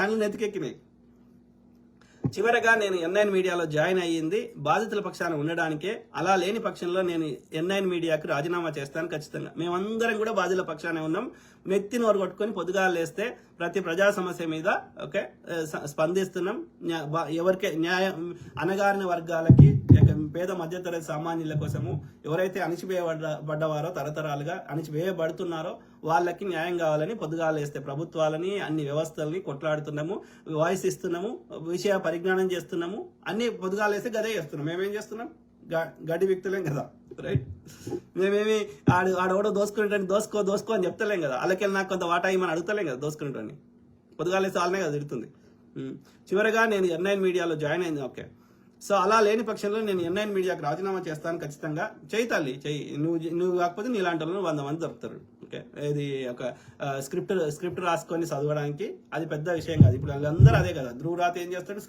కళ్ళు నెత్తికెక్కినాయి. చివరగా నేను N9 మీడియాలో జాయిన్ అయ్యింది బాధితుల పక్షాన ఉండడానికే. అలా లేని పక్షంలో నేను N9 మీడియాకు రాజీనామా చేస్తాను ఖచ్చితంగా. మేమందరం కూడా బాధితుల పక్షానే ఉన్నాం. నెత్తి నోరు కొట్టుకొని పొద్దుగా లేస్తే ప్రతి ప్రజా సమస్య మీద ఓకే స్పందిస్తున్నాం. ఎవరికి న్యాయం, అణగారిన వర్గాలకి, పేద మధ్యతరగతి సామాన్యుల కోసము ఎవరైతే అణిచివేయబడ్డవారో, తరతరాలుగా అణిచివేయబడుతున్నారో వాళ్ళకి న్యాయం కావాలని పొద్దుగా లేస్తే ప్రభుత్వాలని, అన్ని వ్యవస్థలని కొట్లాడుతున్నాము, వాయిస్ ఇస్తున్నాము, విషయ పరిజ్ఞానం చేస్తున్నాము. అన్ని పొద్దుగా లేస్తే గదే చేస్తున్నాం. మేమేం చేస్తున్నాం? గడ్డి వ్యక్తులేం కదా, రైట్? మేమేమి ఆడోడో దోసుకునేటని దోసుకో అని చెప్తలేం కదా. అలాకెళ్ళి నాకు కొంత వాటా ఇమ్మని అడుగుతలేం కదా దోసుకునేటని. పొద్దుగా లేస్తే వాళ్ళనే కదా తిడుతుంది. చివరగా నేను N9 మీడియాలో జాయిన్ అయింది. ఓకే, సో అలా లేని పక్షంలో నేను N9 మీడియాకి రాజీనామా చేస్తాను ఖచ్చితంగా. చెయ్యి తల్లి, చెయ్యి. నువ్వు కాకపోతే నీలాంటి వాళ్ళు 100 మంది దొరుకుతారు. ఓకే, ఇది ఒక స్క్రిప్ట్ రాసుకొని చదవడానికి అది పెద్ద విషయం కాదు. ఇప్పుడు వాళ్ళందరూ అదే కదా. ధ్రువరాత్ ఏం చేస్తాడు?